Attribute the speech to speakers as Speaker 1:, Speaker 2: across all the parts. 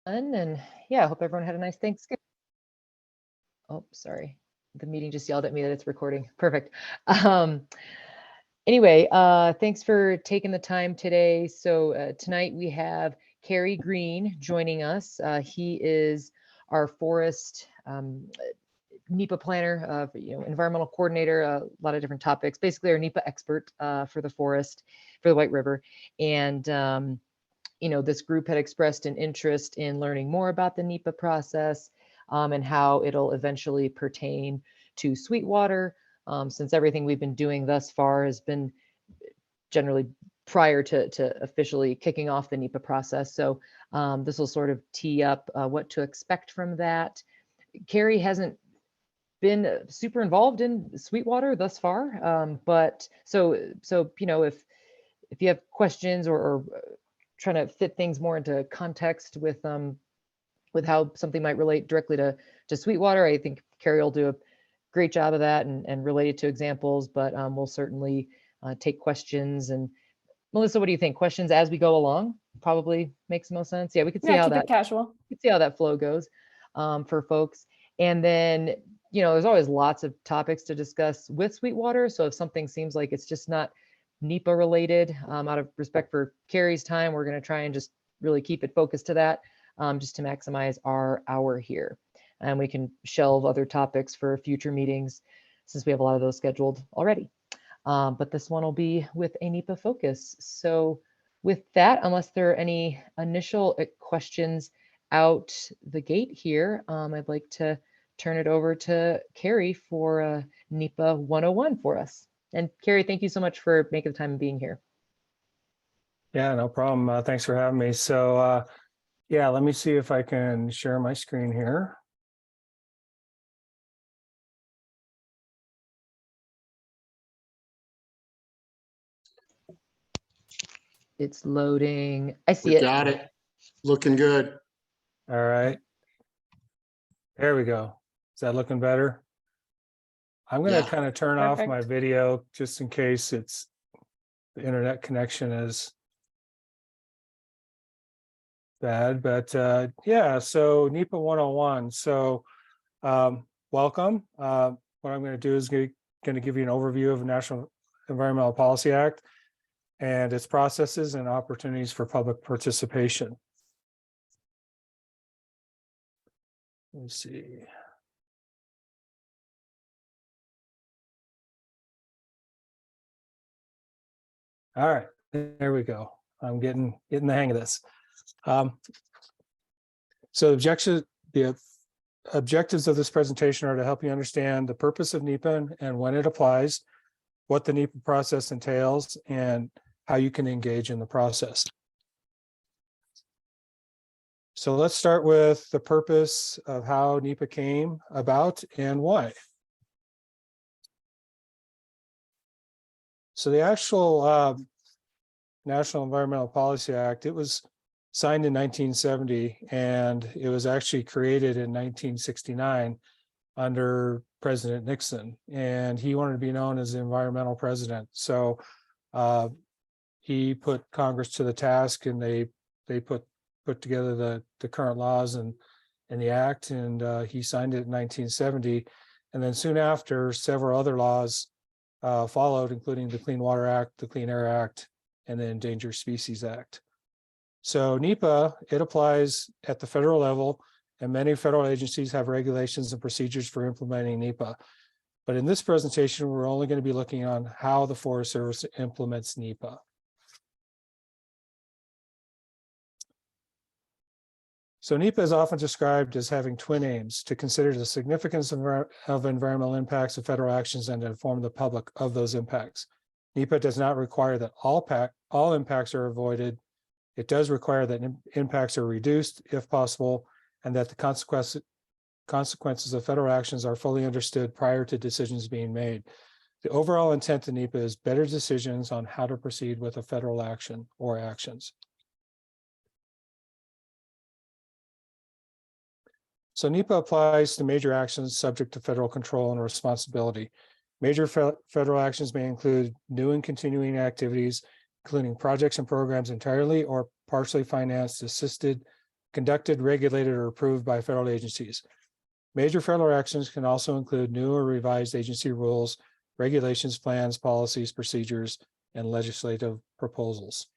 Speaker 1: And yeah, I hope everyone had a nice Thanksgiving. Oh, sorry. The meeting just yelled at me that it's recording. Perfect. Anyway, thanks for taking the time today. So tonight we have Kerry Green joining us. He is our forest NEPA planner, environmental coordinator, a lot of different topics, basically our NEPA expert for the forest, for the White River. And this group had expressed an interest in learning more about the NEPA process and how it'll eventually pertain to Sweetwater, since everything we've been doing thus far has been generally prior to officially kicking off the NEPA process. So this will sort of tee up what to expect from that. Kerry hasn't been super involved in Sweetwater thus far, but so if you have questions or trying to fit things more into context with how something might relate directly to Sweetwater, I think Kerry will do a great job of that and relate it to examples, but we'll certainly take questions. And Melissa, what do you think? Questions as we go along probably makes the most sense. Yeah, we could see how that
Speaker 2: casual.
Speaker 1: We could see how that flow goes for folks. And then, there's always lots of topics to discuss with Sweetwater. So if something seems like it's just not NEPA related, out of respect for Kerry's time, we're going to try and just really keep it focused to that, just to maximize our hour here. And we can shelve other topics for future meetings since we have a lot of those scheduled already. But this one will be with a NEPA focus. So with that, unless there are any initial questions out the gate here, I'd like to turn it over to Kerry for NEPA 101 for us. And Kerry, thank you so much for making the time and being here.
Speaker 3: Yeah, no problem. Thanks for having me. So yeah, let me see if I can share my screen here.
Speaker 1: It's loading. I see it.
Speaker 4: Got it. Looking good.
Speaker 3: All right. There we go. Is that looking better? I'm going to kind of turn off my video just in case the internet connection is bad. But yeah, so NEPA 101. So welcome. What I'm going to do is going to give you an overview of the National Environmental Policy Act and its processes and opportunities for public participation. Let's see. All right, there we go. I'm getting the hang of this. So the objectives of this presentation are to help you understand the purpose of NEPA and when it applies, what the NEPA process entails, and how you can engage in the process. So let's start with the purpose of how NEPA came about and why. So the actual National Environmental Policy Act, it was signed in 1970, and it was actually created in 1969 under President Nixon, and he wanted to be known as the environmental president. So he put Congress to the task, and they put together the current laws and the act, and he signed it in 1970. And then soon after, several other laws followed, including the Clean Water Act, the Clean Air Act, and the Endangered Species Act. So NEPA, it applies at the federal level, and many federal agencies have regulations and procedures for implementing NEPA. But in this presentation, we're only going to be looking on how the Forest Service implements NEPA. So NEPA is often described as having twin aims: to consider the significance of environmental impacts of federal actions and to inform the public of those impacts. NEPA does not require that all impacts are avoided. It does require that impacts are reduced if possible, and that the consequences of federal actions are fully understood prior to decisions being made. The overall intent of NEPA is better decisions on how to proceed with a federal action or actions. So NEPA applies to major actions subject to federal control and responsibility. Major federal actions may include new and continuing activities, including projects and programs entirely or partially financed, assisted conducted, regulated, or approved by federal agencies. Major federal actions can also include new or revised agency rules, regulations, plans, policies, procedures, and legislative proposals.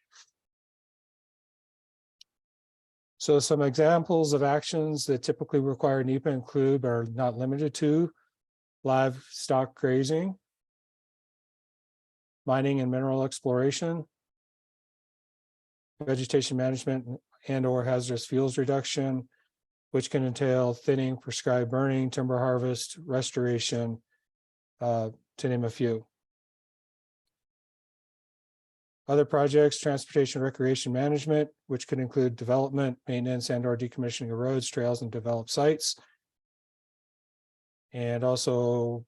Speaker 3: So some examples of actions that typically require NEPA include, but are not limited to, livestock grazing, mining and mineral exploration, vegetation management and or hazardous fuels reduction, which can entail thinning, prescribed burning, timber harvest, restoration, to name a few. Other projects, transportation, recreation management, which could include development, maintenance, and or decommissioning of roads, trails, and developed sites. And also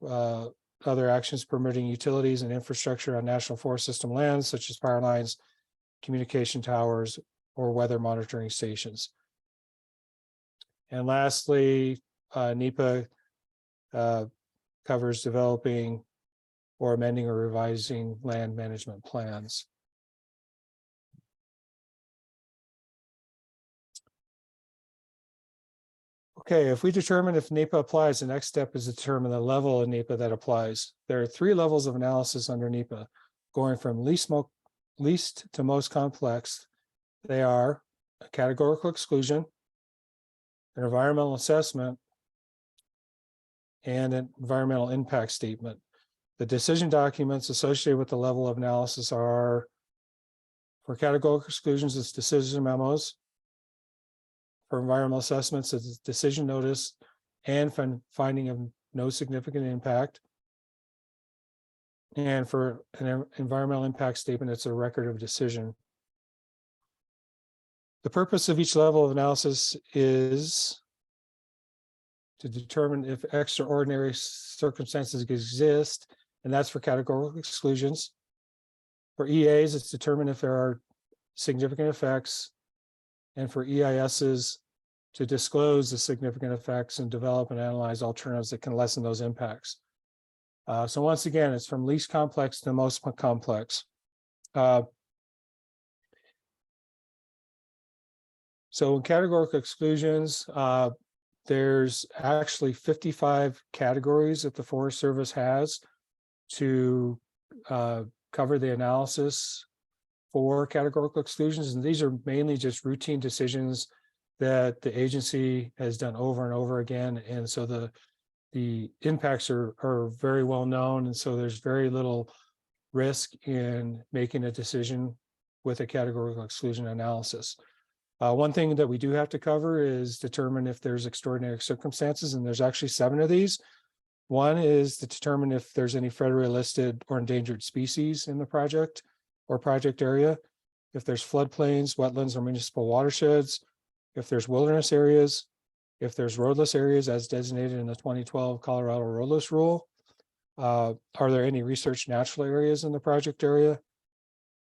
Speaker 3: other actions permitting utilities and infrastructure on national forest system lands, such as power lines, communication towers, or weather monitoring stations. And lastly, NEPA covers developing or amending or revising land management plans. Okay, if we determine if NEPA applies, the next step is to determine the level of NEPA that applies. There are 3 levels of analysis under NEPA, going from least to most complex. They are a categorical exclusion, an environmental assessment, and an environmental impact statement. The decision documents associated with the level of analysis are, for categorical exclusions, it's decision memos. For environmental assessments, it's decision notice and finding of no significant impact. And for an environmental impact statement, it's a record of decision. The purpose of each level of analysis is to determine if extraordinary circumstances exist, and that's for categorical exclusions. For EAs, it's determined if there are significant effects, and for EISs, to disclose the significant effects and develop and analyze alternatives that can lessen those impacts. So once again, it's from least complex to most complex. So in categorical exclusions, there's actually 55 categories that the Forest Service has to cover the analysis for categorical exclusions. And these are mainly just routine decisions that the agency has done over and over again. And so the impacts are very well known. And so there's very little risk in making a decision with a categorical exclusion analysis. One thing that we do have to cover is determine if there's extraordinary circumstances, and there's actually 7 of these. One is to determine if there's any federally listed or endangered species in the project or project area, if there's floodplains, wetlands, or municipal watersheds, if there's wilderness areas, if there's roadless areas as designated in the 2012 Colorado roadless rule. Are there any research natural areas in the project area?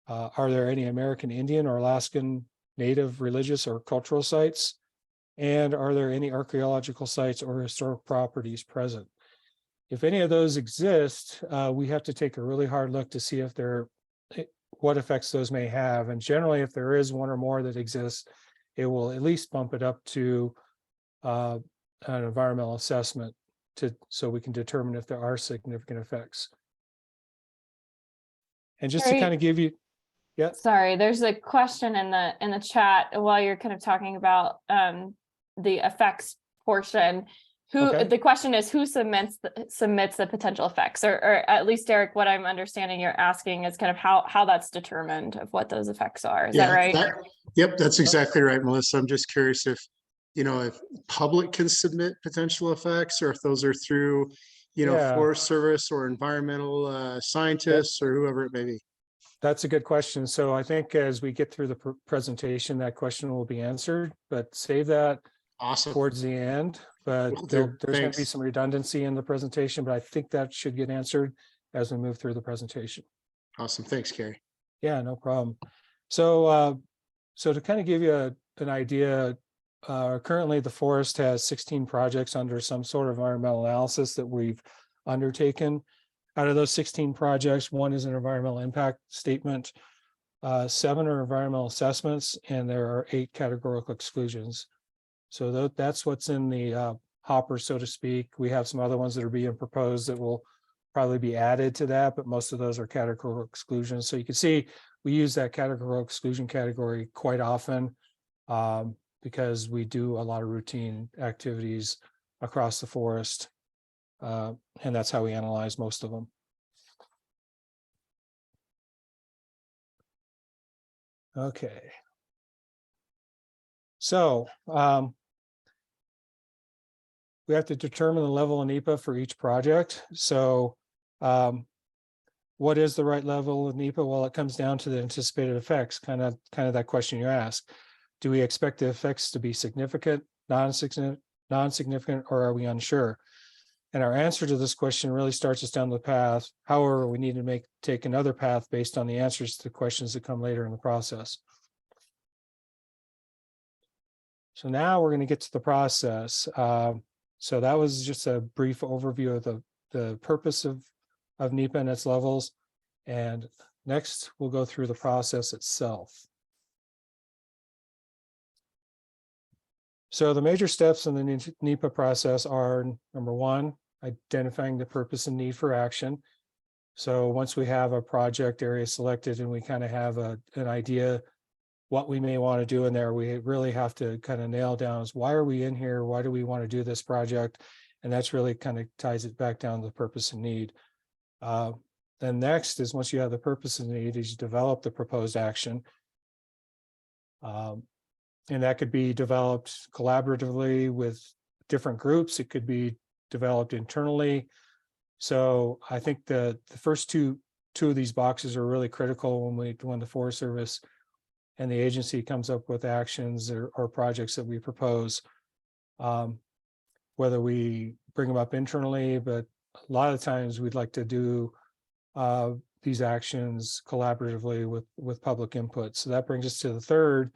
Speaker 3: Are there any American Indian or Alaskan Native religious or cultural sites? And are there any archaeological sites or historic properties present? If any of those exist, we have to take a really hard look to see if what effects those may have. And generally, if there is one or more that exists, it will at least bump it up to an environmental assessment so we can determine if there are significant effects. And just to kind of give you, yeah.
Speaker 2: Sorry, there's a question in the chat while you're kind of talking about the effects portion. The question is who submits the potential effects, or at least, Derek, what I'm understanding you're asking is kind of how that's determined of what those effects are. Is that right?
Speaker 4: Yep, that's exactly right, Melissa. I'm just curious if public can submit potential effects, or if those are through, Forest Service or environmental scientists or whoever it may be.
Speaker 3: That's a good question. So I think as we get through the presentation, that question will be answered, but save that towards the end. But there's going to be some redundancy in the presentation, but I think that should get answered as we move through the presentation.
Speaker 4: Awesome. Thanks, Carrie.
Speaker 3: Yeah, no problem. So, to kind of give you an idea, currently the forest has 16 projects under some sort of environmental analysis that we've undertaken. Out of those 16 projects, one is an environmental impact statement. 7 are environmental assessments, and there are 8 categorical exclusions. So that's what's in the hopper, so to speak. We have some other ones that are being proposed that will probably be added to that, but most of those are categorical exclusions. So you can see we use that categorical exclusion category quite often because we do a lot of routine activities across the forest, and that's how we analyze most of them. Okay. So we have to determine the level of NEPA for each project. So what is the right level of NEPA? Well, it comes down to the anticipated effects, kind of that question you asked. Do we expect the effects to be significant, non-significant, or are we unsure? And our answer to this question really starts us down the path. However, we need to take another path based on the answers to the questions that come later in the process. So now we're going to get to the process. So that was just a brief overview of the purpose of NEPA and its levels. And next, we'll go through the process itself. So the major steps in the NEPA process are, number 1, identifying the purpose and need for action. So once we have a project area selected and we kind of have an idea what we may want to do in there, we really have to kind of nail down is why are we in here? Why do we want to do this project? And that's really kind of ties it back down to the purpose and need. Then next is, once you have the purpose and need, is you develop the proposed action. And that could be developed collaboratively with different groups. It could be developed internally. So I think the first two of these boxes are really critical when the Forest Service and the agency comes up with actions or projects that we propose, whether we bring them up internally, but a lot of times we'd like to do these actions collaboratively with public input. So that brings us to the third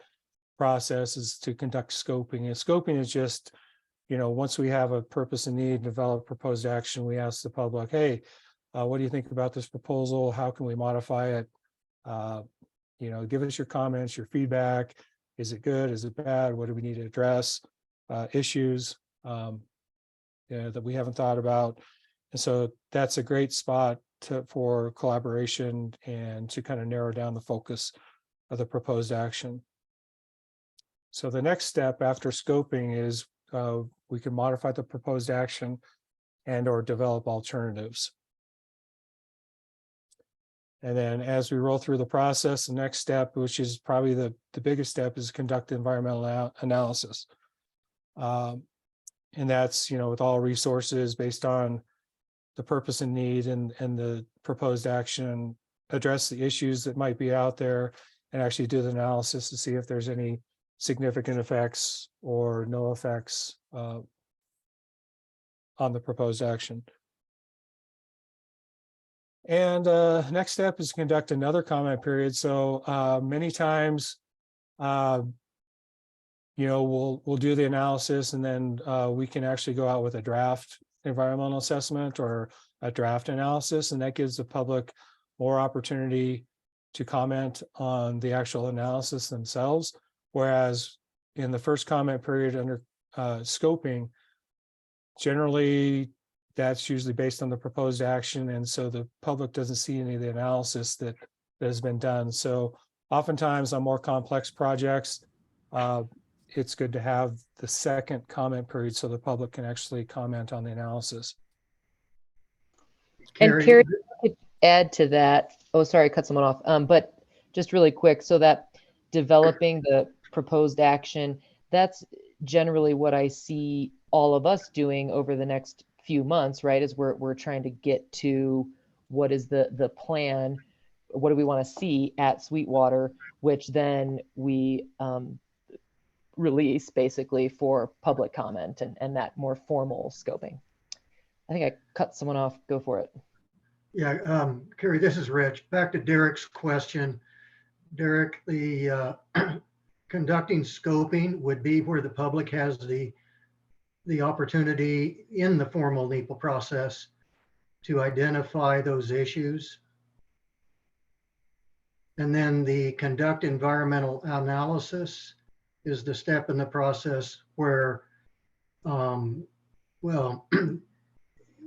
Speaker 3: process, is to conduct scoping. And scoping is just, once we have a purpose and need, develop proposed action, we ask the public, hey, what do you think about this proposal? How can we modify it? Give us your comments, your feedback. Is it good? Is it bad? What do we need to address? Issues that we haven't thought about. And so that's a great spot for collaboration and to kind of narrow down the focus of the proposed action. So the next step after scoping is we can modify the proposed action and or develop alternatives. And then as we roll through the process, the next step, which is probably the biggest step, is conduct environmental analysis. And that's, with all resources based on the purpose and need and the proposed action, address the issues that might be out there and actually do the analysis to see if there's any significant effects or no effects on the proposed action. And next step is to conduct another comment period. So many times, we'll do the analysis and then we can actually go out with a draft environmental assessment or a draft analysis, and that gives the public more opportunity to comment on the actual analysis themselves. Whereas in the first comment period under scoping, generally that's usually based on the proposed action, and so the public doesn't see any of the analysis that has been done. So oftentimes on more complex projects, it's good to have the second comment period so the public can actually comment on the analysis.
Speaker 1: And Carrie, I could add to that. Oh, sorry, I cut someone off. But just really quick, so that developing the proposed action, that's generally what I see all of us doing over the next few months, right? Is we're trying to get to what is the plan, what do we want to see at Sweetwater, which then we release basically for public comment and that more formal scoping. I think I cut someone off. Go for it.
Speaker 5: Yeah, Carrie, this is Rich. Back to Derek's question. Derek, the conducting scoping would be where the public has the opportunity in the formal NEPA process to identify those issues. And then the conduct environmental analysis is the step in the process where, well,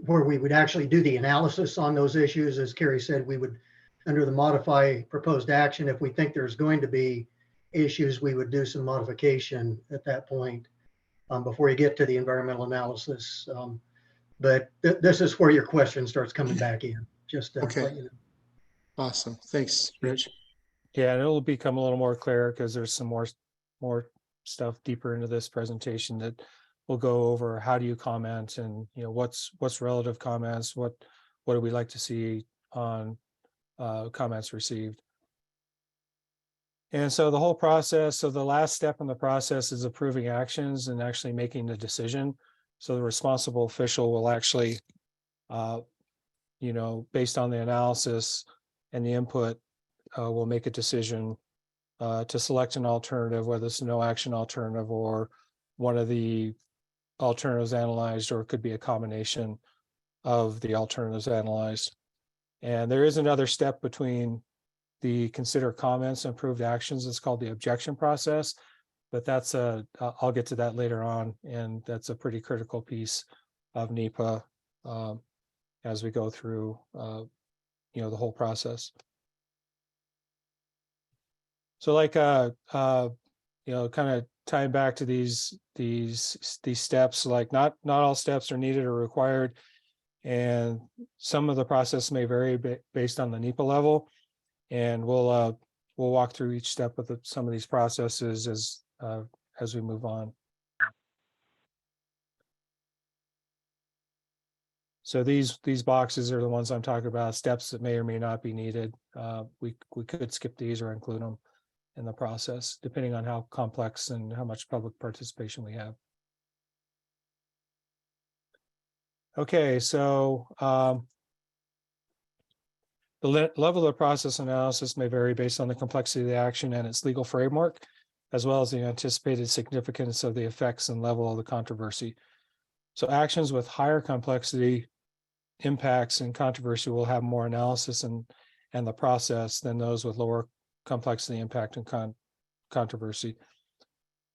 Speaker 5: where we would actually do the analysis on those issues. As Carrie said, we would, under the modify proposed action, if we think there's going to be issues, we would do some modification at that point before you get to the environmental analysis. But this is where your question starts coming back in, just to
Speaker 4: Okay.
Speaker 5: let you know.
Speaker 4: Awesome. Thanks, Rich.
Speaker 3: Yeah, and it'll become a little more clear because there's some more stuff deeper into this presentation that we'll go over. How do you comment, and what's relative comments, what do we like to see on comments received. And so the whole process, so the last step in the process is approving actions and actually making the decision. So the responsible official will actually, based on the analysis and the input, will make a decision to select an alternative, whether it's a no action alternative or one of the alternatives analyzed, or it could be a combination of the alternatives analyzed. And there is another step between the consider comments and approved actions. It's called the objection process, but that's I'll get to that later on, and that's a pretty critical piece of NEPA as we go through the whole process. So like kind of tying back to these steps, like not all steps are needed or required, and some of the process may vary based on the NEPA level. And we'll walk through each step of some of these processes as we move on. So these boxes are the ones I'm talking about, steps that may or may not be needed. We could skip these or include them in the process, depending on how complex and how much public participation we have. Okay, so the level of process analysis may vary based on the complexity of the action and its legal framework, as well as the anticipated significance of the effects and level of the controversy. So actions with higher complexity, impacts, and controversy will have more analysis and the process than those with lower complexity, impact, and controversy.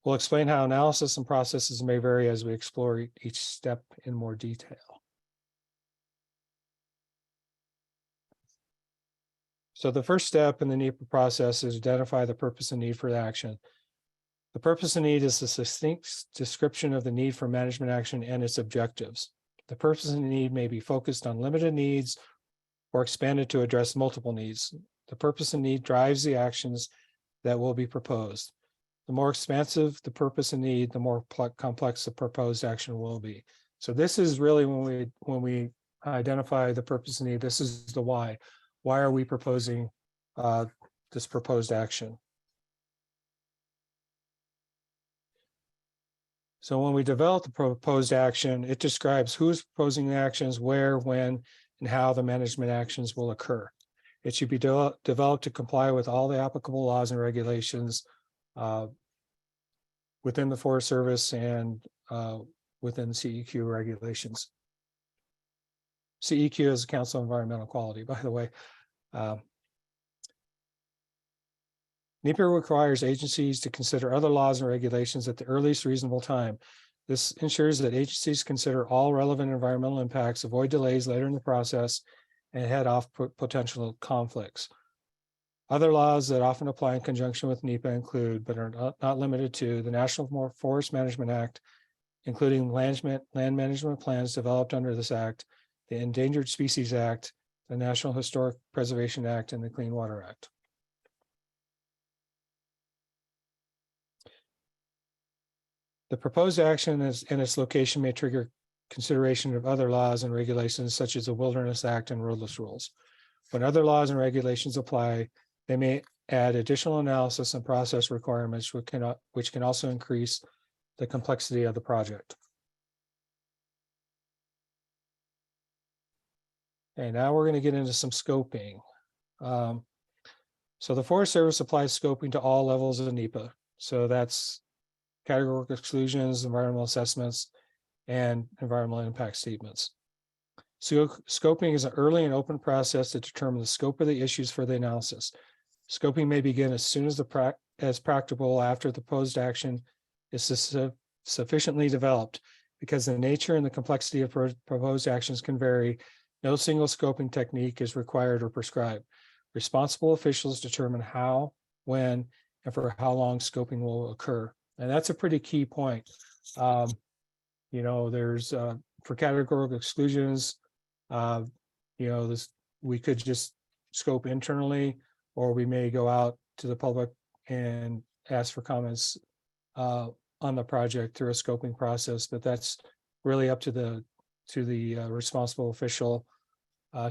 Speaker 3: We'll explain how analysis and processes may vary as we explore each step in more detail. So the first step in the NEPA process is identify the purpose and need for the action. The purpose and need is a succinct description of the need for management action and its objectives. The purpose and need may be focused on limited needs or expanded to address multiple needs. The purpose and need drives the actions that will be proposed. The more expansive the purpose and need, the more complex the proposed action will be. So this is really when we identify the purpose and need, this is the why. Why are we proposing this proposed action? So when we develop the proposed action, it describes who's proposing the actions, where, when, and how the management actions will occur. It should be developed to comply with all the applicable laws and regulations within the Forest Service and within CEQ regulations. CEQ is the Council of Environmental Quality, by the way. NEPA requires agencies to consider other laws and regulations at the earliest reasonable time. This ensures that agencies consider all relevant environmental impacts, avoid delays later in the process, and head off potential conflicts. Other laws that often apply in conjunction with NEPA include, but are not limited to, the National Forest Management Act, including land management plans developed under this act, the Endangered Species Act, the National Historic Preservation Act, and the Clean Water Act. The proposed action and its location may trigger consideration of other laws and regulations such as the Wilderness Act and roadless rules. When other laws and regulations apply, they may add additional analysis and process requirements which can also increase the complexity of the project. Okay, now we're going to get into some scoping. So the Forest Service applies scoping to all levels of NEPA. So that's categorical exclusions, environmental assessments, and environmental impact statements. So scoping is an early and open process to determine the scope of the issues for the analysis. Scoping may begin as soon as as practicable after the proposed action is sufficiently developed. Because the nature and the complexity of proposed actions can vary, no single scoping technique is required or prescribed. Responsible officials determine how, when, and for how long scoping will occur. And that's a pretty key point. There's for categorical exclusions, we could just scope internally, or we may go out to the public and ask for comments on the project through a scoping process, but that's really up to the responsible official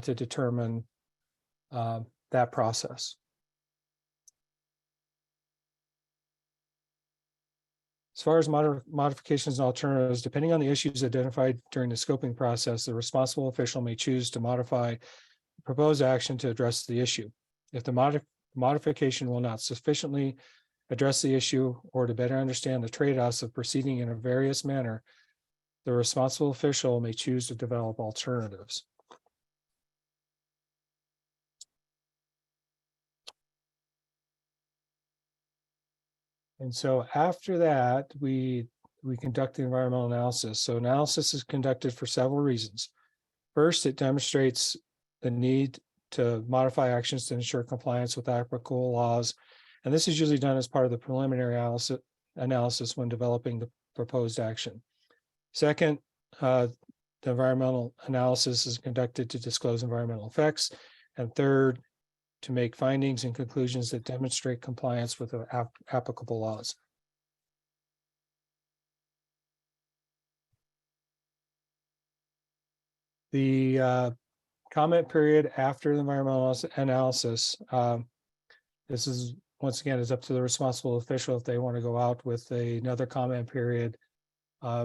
Speaker 3: to determine that process. As far as modifications and alternatives, depending on the issues identified during the scoping process, the responsible official may choose to modify the proposed action to address the issue. If the modification will not sufficiently address the issue or to better understand the trade-offs of proceeding in a various manner, the responsible official may choose to develop alternatives. And so after that, we conduct the environmental analysis. So analysis is conducted for several reasons. First, it demonstrates the need to modify actions to ensure compliance with applicable laws. And this is usually done as part of the preliminary analysis when developing the proposed action. Second, the environmental analysis is conducted to disclose environmental effects. And third, to make findings and conclusions that demonstrate compliance with the applicable laws. The comment period after the environmental analysis, this is, once again, is up to the responsible official if they want to go out with another comment period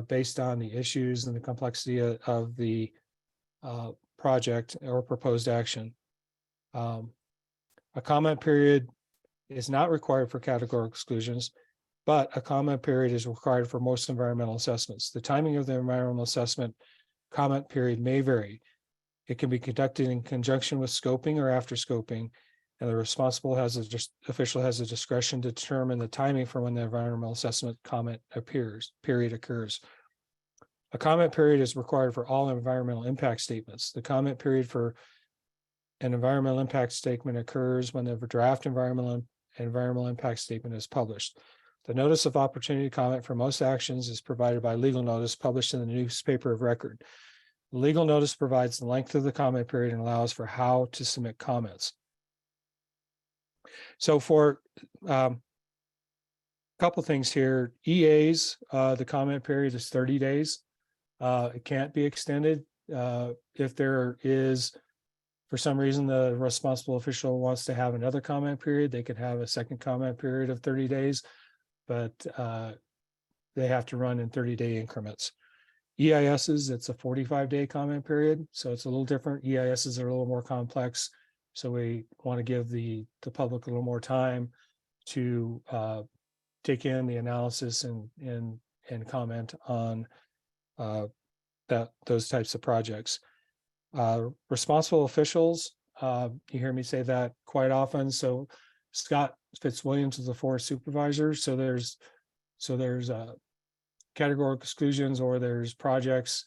Speaker 3: based on the issues and the complexity of the project or proposed action. A comment period is not required for categorical exclusions, but a comment period is required for most environmental assessments. The timing of the environmental assessment comment period may vary. It can be conducted in conjunction with scoping or after scoping, and the responsible official has a discretion to determine the timing for when the environmental assessment comment period occurs. A comment period is required for all environmental impact statements. The comment period for an environmental impact statement occurs when the draft environmental impact statement is published. The notice of opportunity to comment for most actions is provided by legal notice published in the newspaper of record. The legal notice provides the length of the comment period and allows for how to submit comments. So for a couple things here, EAs, the comment period is 30 days. It can't be extended. If there is, for some reason, the responsible official wants to have another comment period, they could have a second comment period of 30 days, but they have to run in 30-day increments. EISs, it's a 45-day comment period, so it's a little different. EISs are a little more complex, so we want to give the public a little more time to take in the analysis and comment on those types of projects. Responsible officials, you hear me say that quite often. So Scott Fitzwilliams is the forest supervisor. So there's categorical exclusions, or there's projects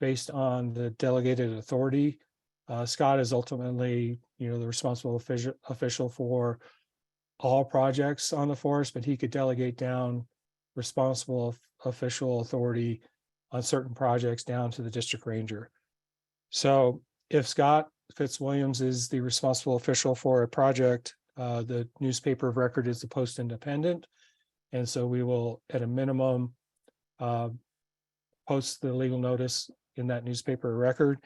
Speaker 3: based on the delegated authority. Scott is ultimately, the responsible official for all projects on the forest, but he could delegate down responsible official authority on certain projects down to the district ranger. So if Scott Fitzwilliams is the responsible official for a project, the newspaper of record is the Post Independent. And so we will, at a minimum, post the legal notice in that newspaper of record.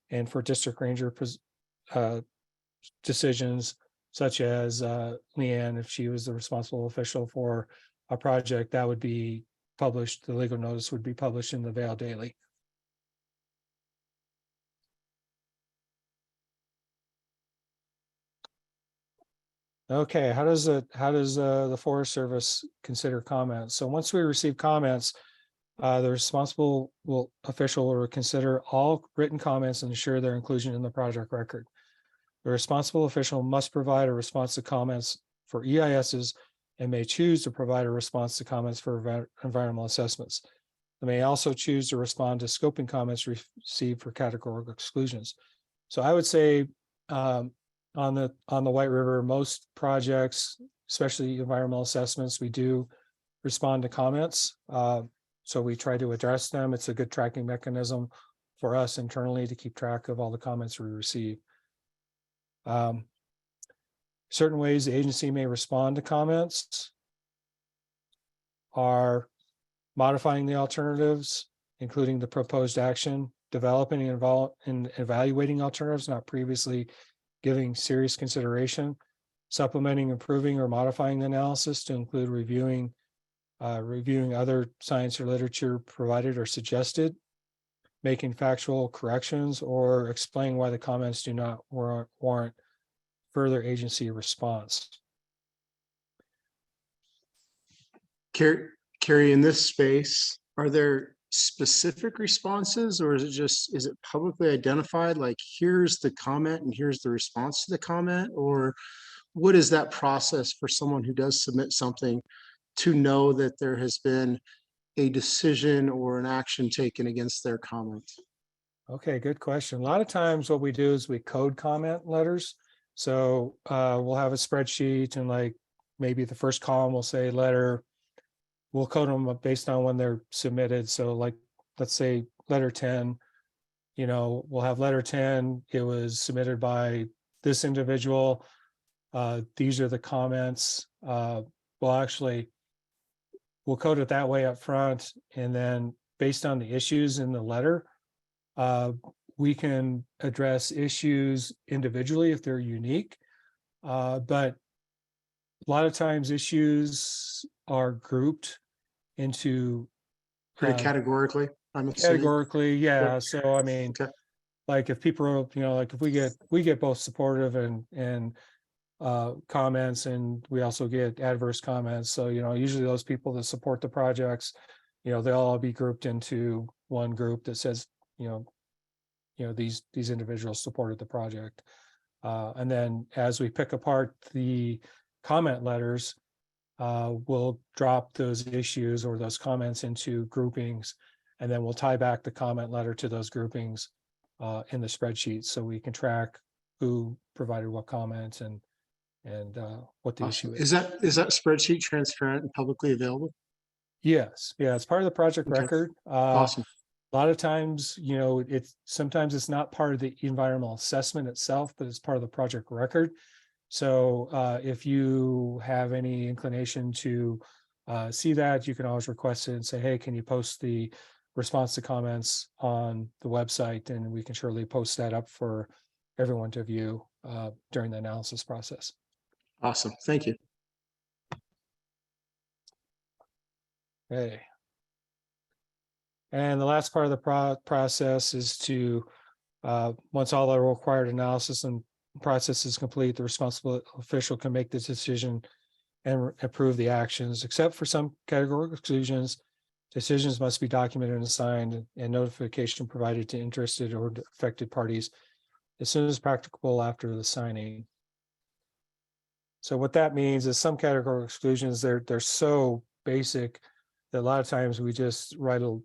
Speaker 3: And for district ranger decisions, such as Leanne, if she was the responsible official for a project, that would be published, the legal notice would be published in the Vale Daily. Okay, how does the Forest Service consider comments? So once we receive comments, the responsible official will consider all written comments and ensure their inclusion in the project record. The responsible official must provide a response to comments for EISs and may choose to provide a response to comments for environmental assessments. They may also choose to respond to scoping comments received for categorical exclusions. So I would say on the White River, most projects, especially environmental assessments, we do respond to comments. So we try to address them. It's a good tracking mechanism for us internally to keep track of all the comments we receive. Certain ways the agency may respond to comments are modifying the alternatives, including the proposed action, developing and evaluating alternatives not previously giving serious consideration, supplementing, improving, or modifying the analysis to include reviewing other science or literature provided or suggested, making factual corrections, or explaining why the comments do not warrant further agency response.
Speaker 4: Carrie, in this space, are there specific responses, or is it publicly identified? Like, here's the comment and here's the response to the comment? Or what is that process for someone who does submit something to know that there has been a decision or an action taken against their comment?
Speaker 3: Okay, good question. A lot of times what we do is we code comment letters. So we'll have a spreadsheet, and like maybe the first column will say letter. We'll code them based on when they're submitted. So like, let's say letter 10, we'll have letter 10. It was submitted by this individual. These are the comments. We'll code it that way up front. And then based on the issues in the letter, we can address issues individually if they're unique. But a lot of times issues are grouped into
Speaker 4: Pretty categorically, I'm assuming.
Speaker 3: categorically, yeah.
Speaker 4: Yep.
Speaker 3: So I mean,
Speaker 4: Okay.
Speaker 3: like if people, like if we get both supportive and comments, and we also get adverse comments. So usually those people that support the projects, they'll all be grouped into one group that says, these individuals supported the project. And then as we pick apart the comment letters, we'll drop those issues or those comments into groupings, and then we'll tie back the comment letter to those groupings in the spreadsheet, so we can track who provided what comments and what the issue is.
Speaker 4: Is that spreadsheet transparent and publicly available?
Speaker 3: Yes, yeah, it's part of the project
Speaker 4: Okay.
Speaker 3: record.
Speaker 4: Awesome.
Speaker 3: A lot of times, sometimes it's not part of the environmental assessment itself, but it's part of the project record. So if you have any inclination to see that, you can always request it and say, hey, can you post the response to comments on the website? And we can surely post that up for everyone to view during the analysis process.
Speaker 4: Awesome. Thank you.
Speaker 3: Okay. And the last part of the process is to, once all the required analysis and process is complete, the responsible official can make the decision and approve the actions. Except for some categorical exclusions, decisions must be documented and signed, and notification provided to interested or affected parties as soon as practicable after the signing. So what that means is some categorical exclusions, they're so basic that a lot of times we just write we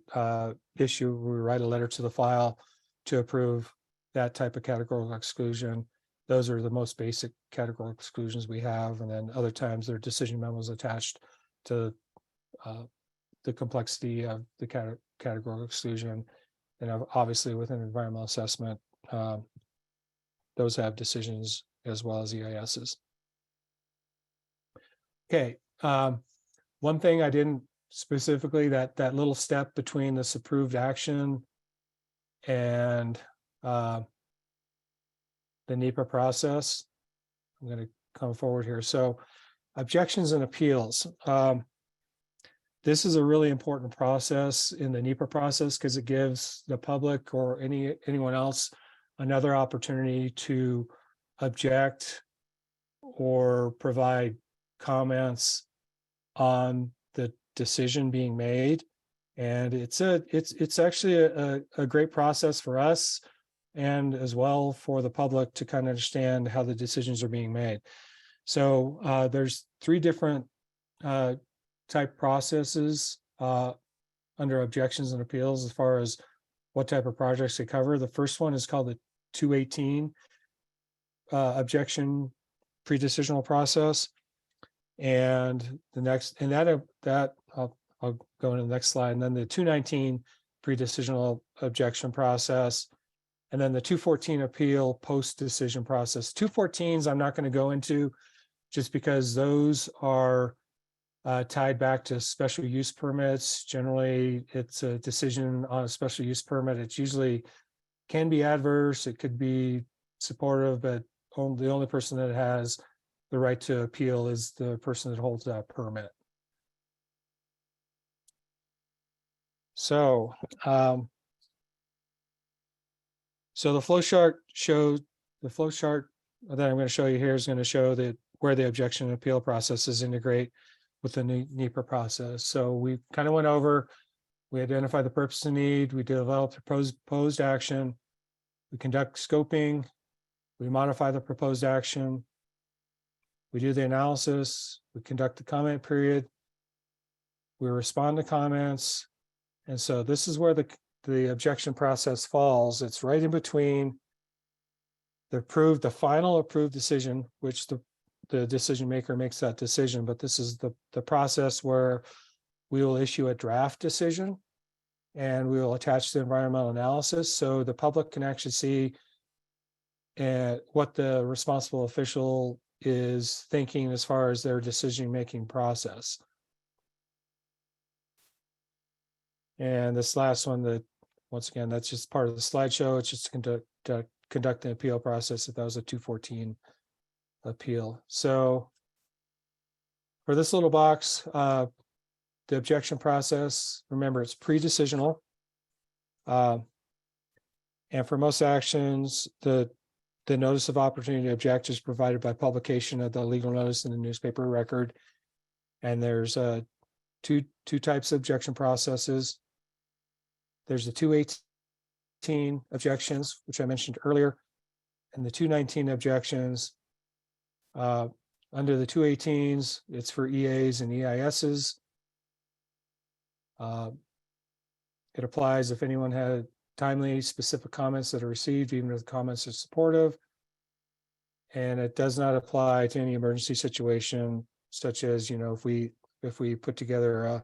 Speaker 3: write a letter to the file to approve that type of categorical exclusion. Those are the most basic categorical exclusions we have. And then other times there are decision memos attached to the complexity of the categorical exclusion. And obviously within environmental assessment, those have decisions as well as EISs. Okay, one thing I didn't specifically, that little step between this approved action and the NEPA process. I'm going to come forward here. So objections and appeals. This is a really important process in the NEPA process because it gives the public or anyone else another opportunity to object or provide comments on the decision being made. And it's actually a great process for us and as well for the public to kind of understand how the decisions are being made. So there's 3 different type processes under objections and appeals as far as what type of projects they cover. The first one is called the 218 objection pre-decisional process. And the next, and that I'll go into the next slide. And then the 219 pre-decisional objection process. And then the 214 appeal post-decision process. 214s I'm not going to go into just because those are tied back to special use permits. Generally, it's a decision on a special use permit. It's usually can be adverse, it could be supportive, but the only person that has the right to appeal is the person that holds that permit. So, so the flow chart shows the flow chart that I'm going to show you here is going to show that where the objection and appeal processes integrate with the NEPA process. So we kind of went over, we identify the purpose and need, we develop the proposed action, we conduct scoping, we modify the proposed action, we do the analysis, we conduct the comment period, we respond to comments. And so this is where the objection process falls. It's right in between the final approved decision, which the decision maker makes that decision, but this is the process where we will issue a draft decision and we will attach the environmental analysis so the public can actually see what the responsible official is thinking as far as their decision-making process. And this last one, that once again, that's just part of the slideshow. It's just to conduct the appeal process if that was a 214 appeal. So for this little box, the objection process, remember it's pre-decisional. And for most actions, the notice of opportunity to object is provided by publication of the legal notice in the newspaper record. And there's two types of objection processes. There's the 218 objections, which I mentioned earlier, and the 219 objections. Under the 218s, it's for EAs and EISs. It applies if anyone had timely specific comments that are received, even if the comments are supportive. And it does not apply to any emergency situation, such as, if we put together a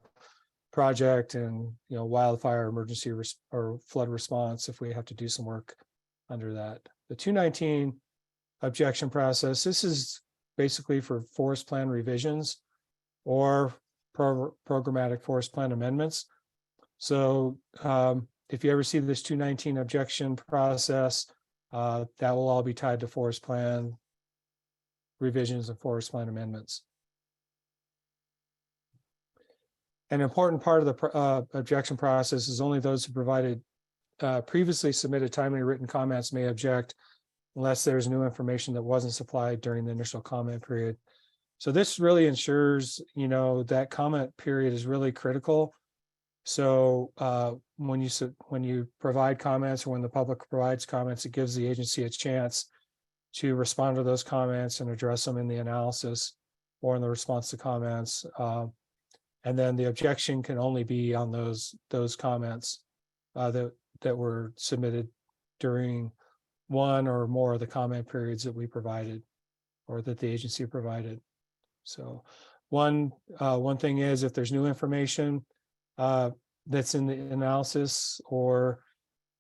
Speaker 3: project and, wildfire emergency or flood response, if we have to do some work under that. The 219 objection process, this is basically for forest plan revisions or programmatic forest plan amendments. So if you ever see this 219 objection process, that will all be tied to forest plan revisions and forest plan amendments. An important part of the objection process is only those who provided previously submitted timely written comments may object unless there's new information that wasn't supplied during the initial comment period. So this really ensures, that comment period is really critical. So when you provide comments or when the public provides comments, it gives the agency a chance to respond to those comments and address them in the analysis or in the response to comments. And then the objection can only be on those comments that were submitted during one or more of the comment periods that we provided or that the agency provided. So one thing is, if there's new information that's in the analysis or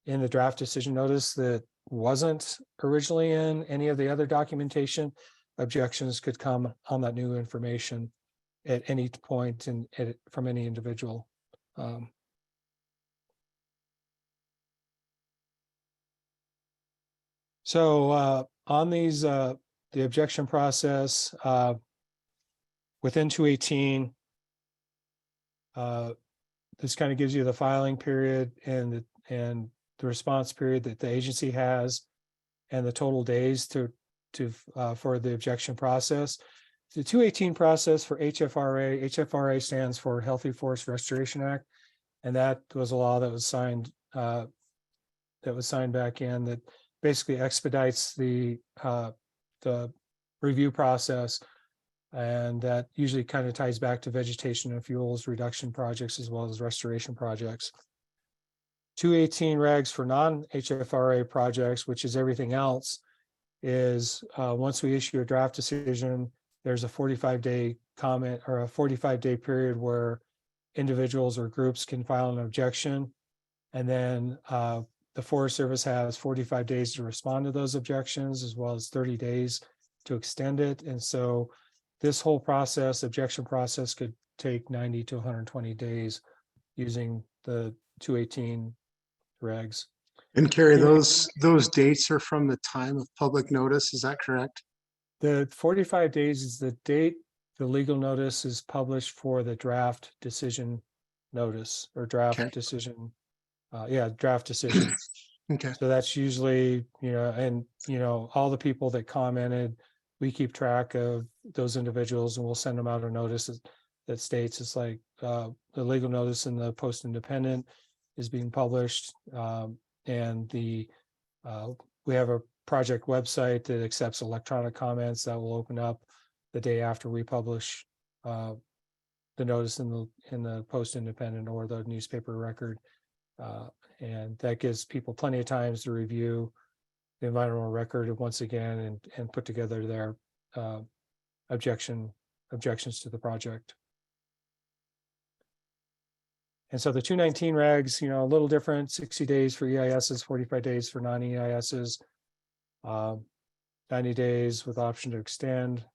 Speaker 3: in the draft decision notice that wasn't originally in any of the other documentation, objections could come on that new information at any point from any individual. So on these, the objection process within 218, this kind of gives you the filing period and the response period that the agency has and the total days for the objection process. The 218 process for HFRA stands for Healthy Forest Restoration Act, and that was a law that was signed back in that basically expedites the review process. And that usually kind of ties back to vegetation and fuels reduction projects as well as restoration projects. 218 regs for non-HFRA projects, which is everything else, is once we issue a draft decision, there's a 45-day comment or a 45-day period where individuals or groups can file an objection. And then the Forest Service has 45 days to respond to those objections, as well as 30 days to extend it. And so this whole process, objection process, could take 90 to 120 days using the 218 regs.
Speaker 4: And Carrie, those dates are from the time of public notice, is that correct?
Speaker 3: The 45 days is the date the legal notice is published for the draft decision notice or draft
Speaker 4: Okay.
Speaker 3: decision. Draft decision.
Speaker 4: Okay.
Speaker 3: So that's usually, all the people that commented, we keep track of those individuals and we'll send them out a notice that states it's like the legal notice in the Post Independent is being published. And we have a project website that accepts electronic comments that will open up the day after we publish the notice in the Post Independent or the newspaper record. And that gives people plenty of time to review the environmental record once again and put together their objections to the project. And so the 219 regs, a little different, 60 days for EISs, 45 days for non-EISs, 90 days with option to extend.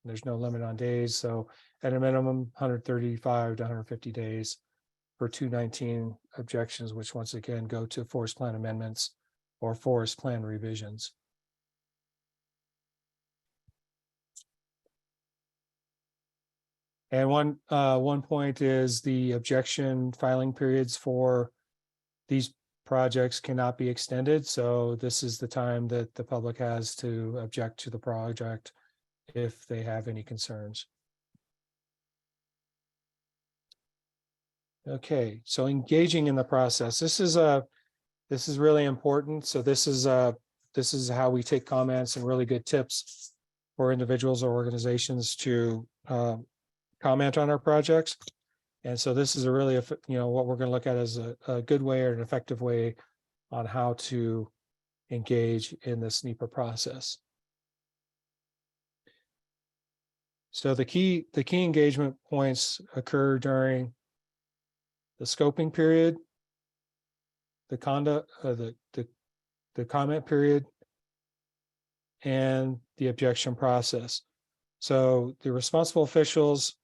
Speaker 3: There's no limit on days. So at a minimum, 135 to 150 days for 219 objections, which once again go to forest plan amendments or forest plan revisions. And one point is the objection filing periods for these projects cannot be extended. So this is the time that the public has to object to the project if they have any concerns. Okay, so engaging in the process. This is really important. So this is how we take comments and really good tips for individuals or organizations to comment on our projects. And so this is a really, what we're going to look at as a good way or an effective way on how to engage in this NEPA process. So the key engagement points occur during the scoping period, the conduct, the comment period, and the objection process. So the responsible officials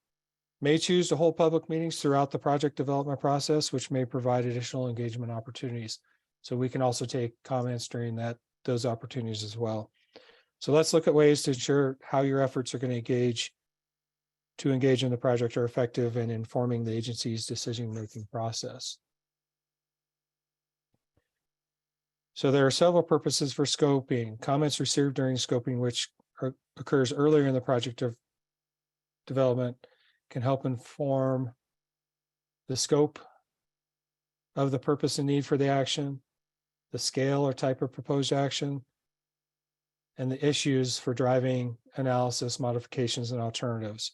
Speaker 3: may choose to hold public meetings throughout the project development process, which may provide additional engagement opportunities. So we can also take comments during those opportunities as well. So let's look at ways to ensure how your efforts are going to engage in the project are effective in informing the agency's decision-making process. So there are several purposes for scoping. Comments received during scoping, which occurs earlier in the project of development, can help inform the scope of the purpose and need for the action, the scale or type of proposed action, and the issues for driving analysis, modifications, and alternatives.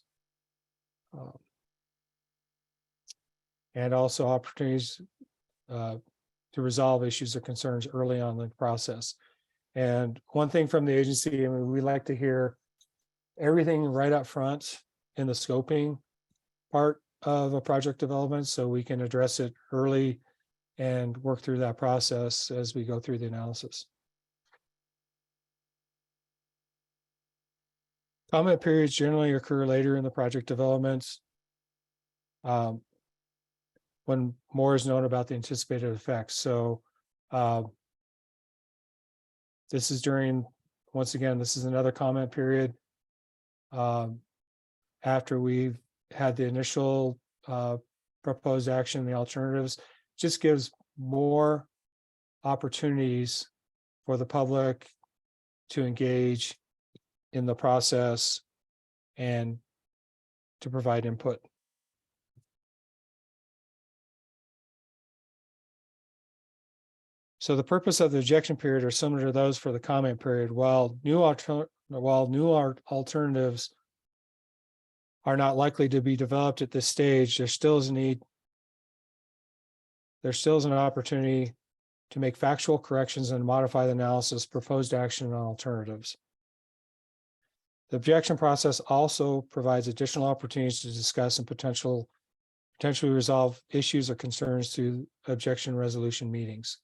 Speaker 3: And also opportunities to resolve issues or concerns early on in the process. And one thing from the agency, we like to hear everything right up front in the scoping part of a project development so we can address it early and work through that process as we go through the analysis. Comment periods generally occur later in the project development when more is known about the anticipated effects. So this is once again, this is another comment period after we've had the initial proposed action, the alternatives, just gives more opportunities for the public to engage in the process and to provide input. So the purpose of the objection period are similar to those for the comment period. While new alternatives are not likely to be developed at this stage, there still is an opportunity to make factual corrections and modify the analysis, proposed action, and alternatives. The objection process also provides additional opportunities to discuss and potentially resolve issues or concerns through objection resolution meetings.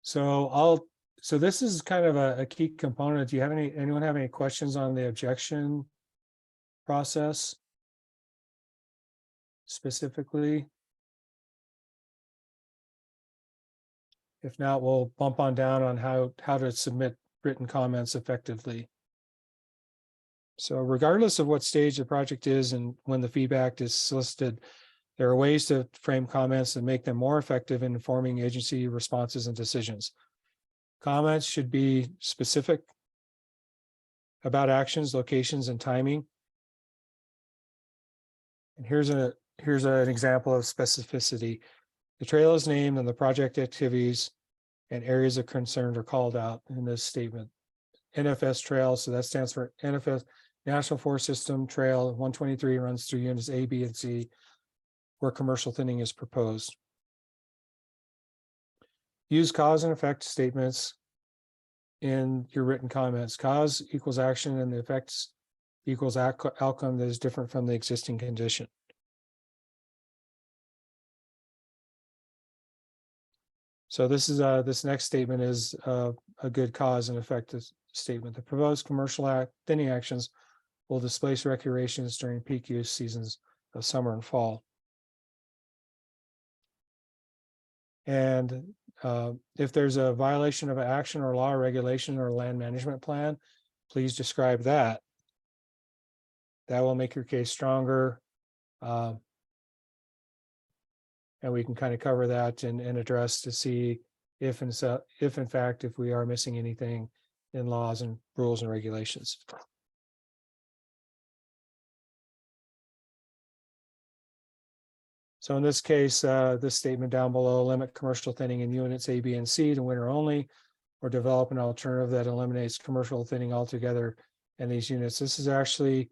Speaker 3: So this is kind of a key component. Do you have anyone have any questions on the objection process specifically? If not, we'll bump on down on how to submit written comments effectively. So regardless of what stage the project is and when the feedback is solicited, there are ways to frame comments and make them more effective in informing agency responses and decisions. Comments should be specific about actions, locations, and timing. And here's an example of specificity. The trail is named and the project activities and areas of concern are called out in this statement. NFS trail, so that stands for NFS National Forest System Trail 123, runs through units A, B, and C, where commercial thinning is proposed. Use cause and effect statements in your written comments. Cause equals action and the effects equals outcome that is different from the existing condition. So this is this next statement is a good cause and effect statement. The proposed commercial thinning actions will displace recreations during peak use seasons of summer and fall. And if there's a violation of an action or law or regulation or land management plan, please describe that. That will make your case stronger. And we can kind of cover that and address to see if in fact, if we are missing anything in laws and rules and regulations. So in this case, this statement down below, limit commercial thinning in units A, B, and C to winter only, or develop an alternative that eliminates commercial thinning altogether in these units. This is actually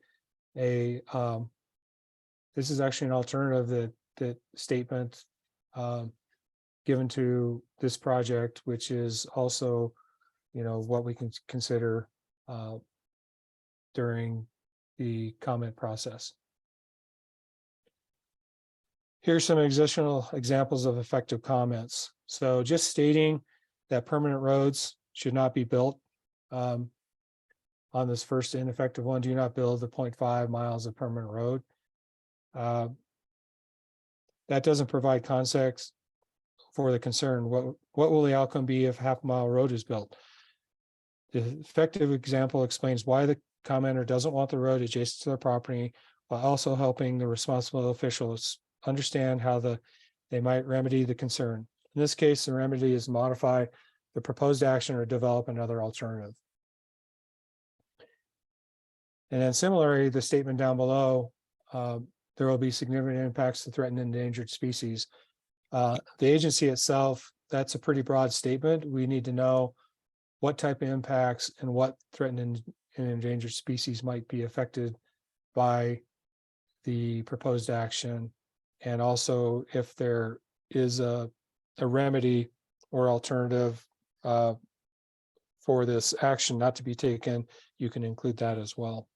Speaker 3: an alternative that statement given to this project, which is also, what we can consider during the comment process. Here's some additional examples of effective comments. So just stating that permanent roads should not be built on this first ineffective one, do not build the 0.5 miles of permanent road. That doesn't provide context for the concern. What will the outcome be if half-mile road is built? The effective example explains why the commenter doesn't want the road adjacent to their property, while also helping the responsible officials understand how they might remedy the concern. In this case, the remedy is modify the proposed action or develop another alternative. And then similarly, the statement down below, there will be significant impacts to threatened and endangered species. The agency itself, that's a pretty broad statement. We need to know what type of impacts and what threatened and endangered species might be affected by the proposed action. And also if there is a remedy or alternative for this action not to be taken, you can include that as well.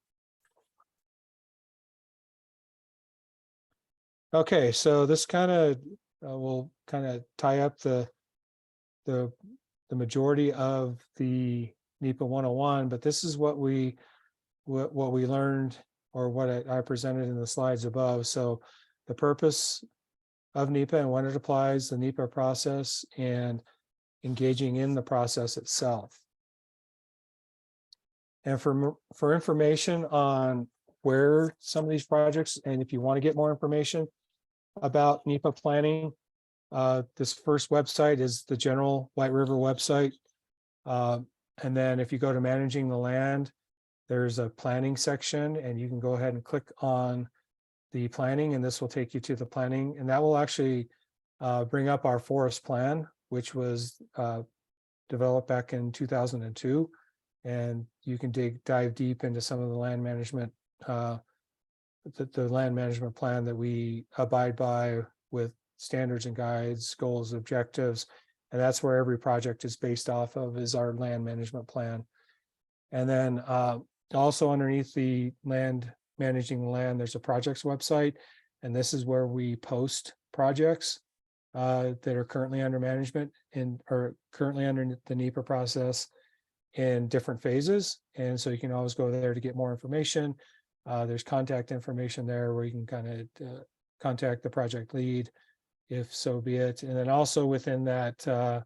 Speaker 3: Okay, so this kind of will kind of tie up the majority of the NEPA 101, but this is what we learned, or what I presented in the slides above. So the purpose of NEPA and when it applies, the NEPA process, and engaging in the process itself. And for information on where some of these projects, and if you want to get more information about NEPA planning, this first website is the general White River website. And then if you go to managing the land, there's a planning section, and you can go ahead and click on the planning, and this will take you to the planning, and that will actually bring up our forest plan, which was developed back in 2002. And you can dive deep into some of the land management, the land management plan that we abide by with standards and guides, goals, objectives. And that's where every project is based off of, is our land management plan. And then also underneath the managing the land, there's a projects website. And this is where we post projects that are currently under management or currently under the NEPA process in different phases. And so you can always go there to get more information. There's contact information there where you can kind of contact the project lead, if so be it. And then also within that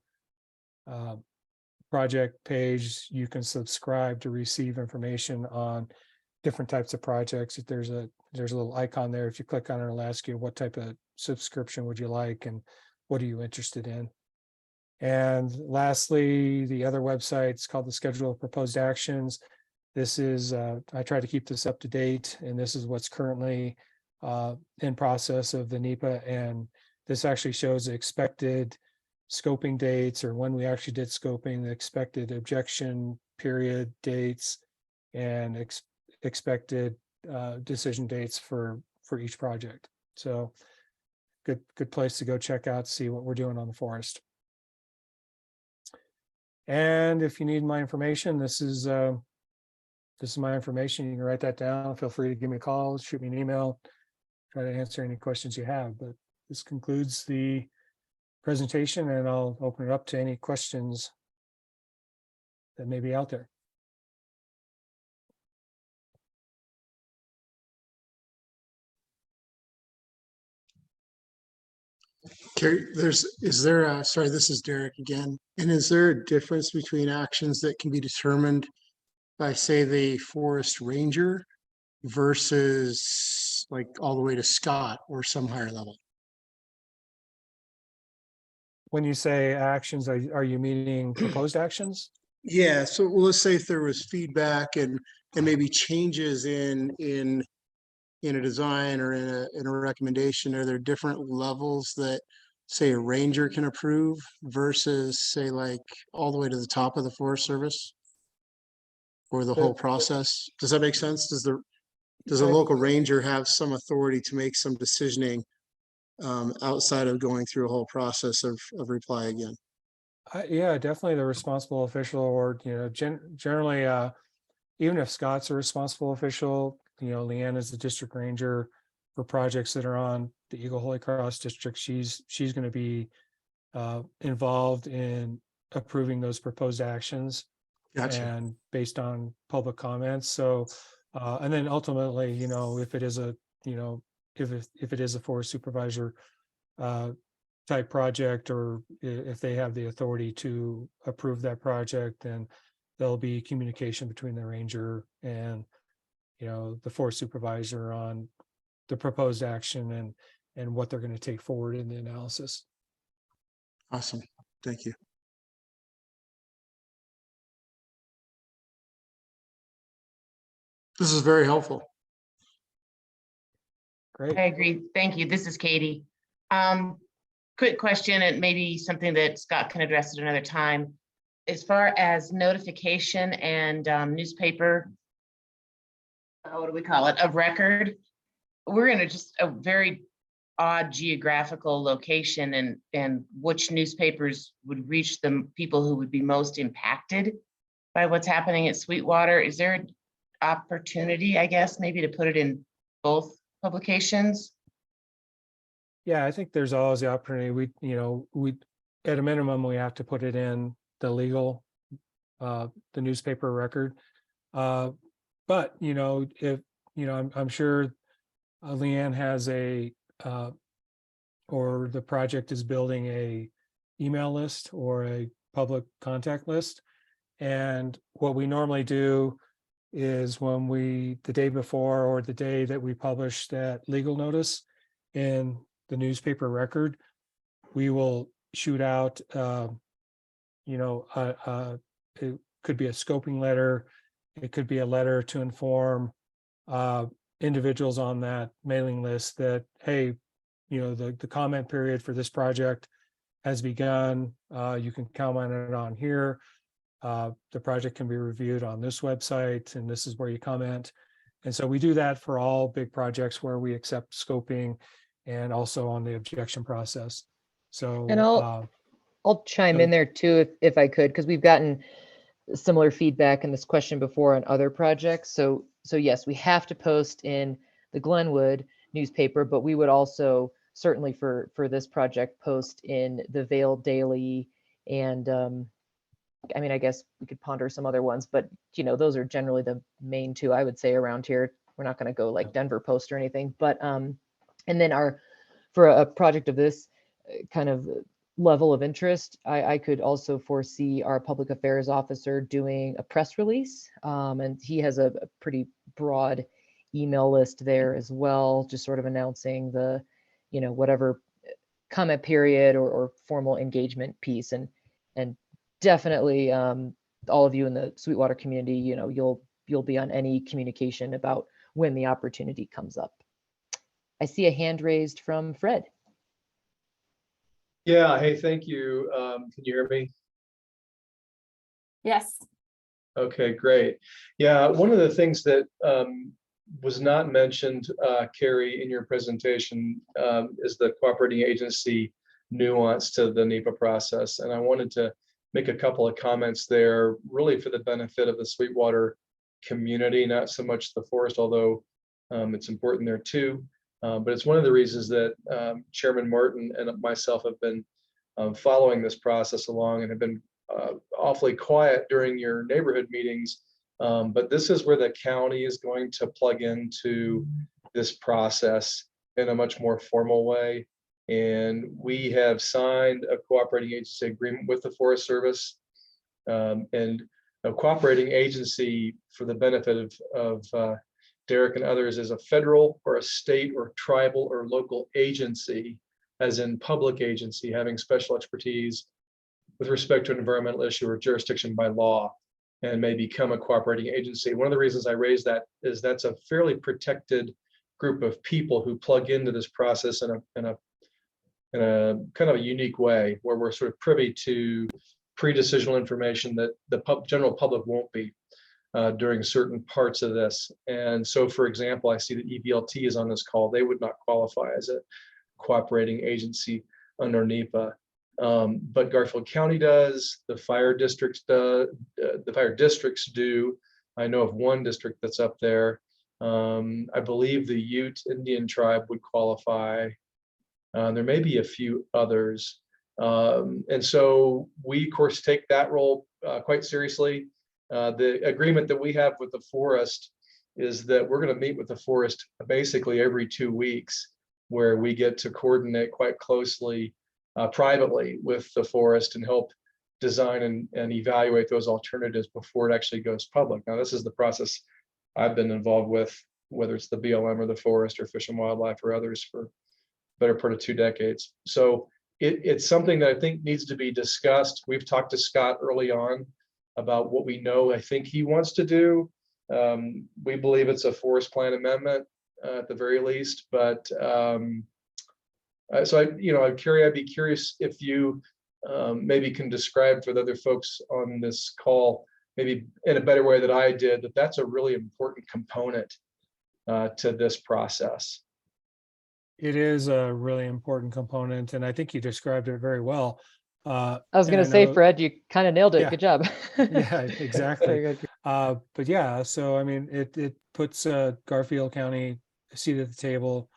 Speaker 3: project page, you can subscribe to receive information on different types of projects. If there's a little icon there. If you click on it, it'll ask you what type of subscription would you like and what are you interested in. And lastly, the other website's called the Schedule of Proposed Actions. This is, I try to keep this up to date, and this is what's currently in process of the NEPA. And this actually shows the expected scoping dates, or when we actually did scoping, the expected objection period dates, and expected decision dates for each project. So good place to go check out, see what we're doing on the forest. And if you need my information, this is my information. You can write that down. Feel free to give me a call, shoot me an email, try to answer any questions you have. But this concludes the presentation, and I'll open it up to any questions that may be out there.
Speaker 4: Carrie, sorry, this is Derek again. And is there a difference between actions that can be determined by, say, the forest ranger versus like all the way to Scott or some higher level?
Speaker 3: When you say actions, are you meaning proposed actions?
Speaker 4: Yeah, so let's say if there was feedback and maybe changes in a design or in a recommendation, are there different levels that, say, a ranger can approve versus, say, like all the way to the top of the Forest Service or the whole process? Does that make sense? Does a local ranger have some authority to make some decisioning outside of going through a whole process of reply again?
Speaker 3: Yeah, definitely the responsible official, or generally even if Scott's a responsible official, Leanne is the district ranger for projects that are on the Eagle Holy Cross district. She's going to be involved in approving those proposed actions.
Speaker 4: Gotcha.
Speaker 3: And based on public comments. So and then ultimately, if it is a if it is a forest supervisor type project, or if they have the authority to approve that project, then there'll be communication between the ranger and the forest supervisor on the proposed action and what they're going to take forward in the analysis.
Speaker 4: Awesome. Thank you. This is very helpful.
Speaker 3: Great.
Speaker 6: I agree. Thank you. This is Katie. Quick question, and maybe something that Scott can address at another time. As far as notification and newspaper, what do we call it, of record, we're in a very odd geographical location, and which newspapers would reach the people who would be most impacted by what's happening at Sweetwater. Is there an opportunity, I guess, maybe to put it in both publications?
Speaker 3: Yeah, I think there's always the opportunity. We at a minimum, we have to put it in the legal, the newspaper record. But if I'm sure Leanne has or the project is building a email list or a public contact list. And what we normally do is when the day before or the day that we publish that legal notice in the newspaper record, we will shoot out, it could be a scoping letter. It could be a letter to inform individuals on that mailing list that, hey, the comment period for this project has begun. You can comment it on here. The project can be reviewed on this website, and this is where you comment. And so we do that for all big projects where we accept scoping, and also on the objection process. So,
Speaker 1: And I'll chime in there too, if I could, because we've gotten similar feedback in this question before on other projects. So yes, we have to post in the Glenwood newspaper, but we would also certainly for this project post in the Vail Daily, and I mean, I guess we could ponder some other ones, but those are generally the main two I would say around here. We're not going to go like Denver Post or anything, but and then for a project of this kind of level of interest, I could also foresee our public affairs officer doing a press release, and he has a pretty broad email list there as well, just sort of announcing the whatever comment period or formal engagement piece, and definitely all of you in the Sweetwater community, you'll be on any communication about when the opportunity comes up. I see a hand raised from Fred.
Speaker 7: Yeah, hey, thank you. Can you hear me?
Speaker 2: Yes.
Speaker 7: Okay, great. Yeah, one of the things that was not mentioned, Carrie, in your presentation is the cooperating agency nuance to the NEPA process. And I wanted to make a couple of comments there, really for the benefit of the Sweetwater community, not so much the forest, although it's important there too. But it's one of the reasons that Chairman Martin and myself have been following this process along, and have been awfully quiet during your neighborhood meetings. But this is where the county is going to plug into this process in a much more formal way. And we have signed a cooperating agency agreement with the Forest Service. And a cooperating agency, for the benefit of Derek and others, is a federal or a state or tribal or local agency, as in public agency, having special expertise with respect to an environmental issue or jurisdiction by law, and may become a cooperating agency. One of the reasons I raise that is that's a fairly protected group of people who plug into this process in a kind of a unique way, where we're sort of privy to pre-decisional information that the general public won't be during certain parts of this. And so, for example, I see that EVLT is on this call. They would not qualify as a cooperating agency under NEPA. But Garfield County does, the fire districts do, I know of one district that's up there. I believe the Ute Indian tribe would qualify. There may be a few others. And so we, of course, take that role quite seriously. The agreement that we have with the forest is that we're going to meet with the forest basically every 2 weeks, where we get to coordinate quite closely privately with the forest and help design and evaluate those alternatives before it actually goes public. Now, this is the process I've been involved with, whether it's the BLM or the forest or Fish and Wildlife or others, for better part of 2 decades. So it's something that I think needs to be discussed. We've talked to Scott early on about what we know I think he wants to do. We believe it's a forest plan amendment at the very least, but so Carrie, I'd be curious if you maybe can describe for the other folks on this call, maybe in a better way than I did, that that's a really important component to this process.
Speaker 3: It is a really important component, and I think you described it very well.
Speaker 1: I was going to say, Fred, you kind of nailed it.
Speaker 3: Yeah.
Speaker 1: Good job.
Speaker 3: Yeah, exactly.
Speaker 1: Very good.
Speaker 3: But yeah, so I mean, it puts Garfield County a seat at the table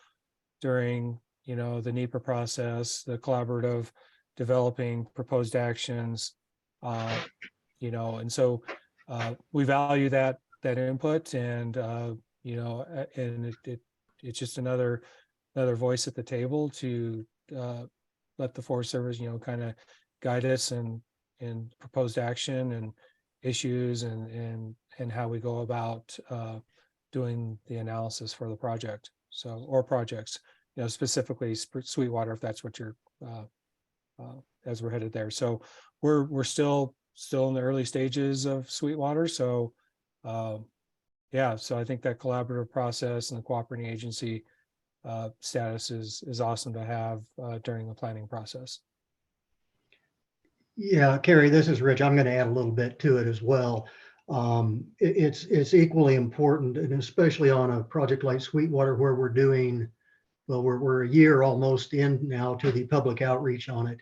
Speaker 3: during the NEPA process, the collaborative developing proposed actions, and so we value that input, and and it's just another voice at the table to let the Forest Service kind of guide us in proposed action and issues and how we go about doing the analysis for the project, or projects, specifically Sweetwater, if that's what you're as we're headed there. So we're still in the early stages of Sweetwater, so yeah, so I think that collaborative process and the cooperating agency status is awesome to have during the planning process.
Speaker 5: Yeah, Carrie, this is Rich. I'm going to add a little bit to it as well. It's equally important, and especially on a project like Sweetwater, where we're doing, well, we're a year almost in now to the public outreach on it.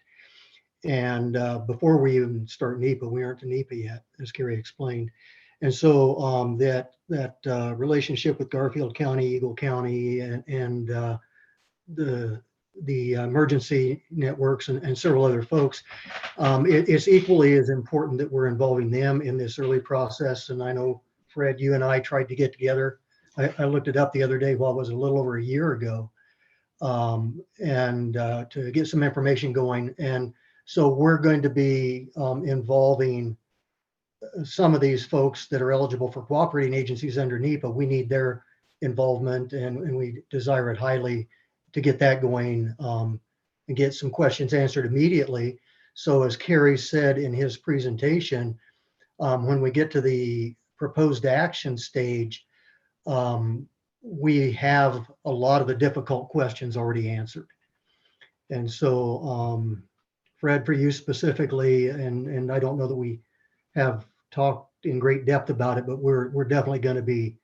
Speaker 5: And before we even start NEPA, we aren't to NEPA yet, as Carrie explained. And so that relationship with Garfield County, Eagle County, and the emergency networks and several other folks, it's equally as important that we're involving them in this early process. And I know, Fred, you and I tried to get together. I looked it up the other day, while it was a little over a year ago, and to get some information going. And so we're going to be involving some of these folks that are eligible for cooperating agencies under NEPA. We need their involvement, and we desire it highly to get that going, and get some questions answered immediately. So as Kerry said in his presentation, when we get to the proposed action stage, we have a lot of the difficult questions already answered. And so, Fred, for you specifically, and I don't know that we have talked in great depth about it, but we're definitely going to be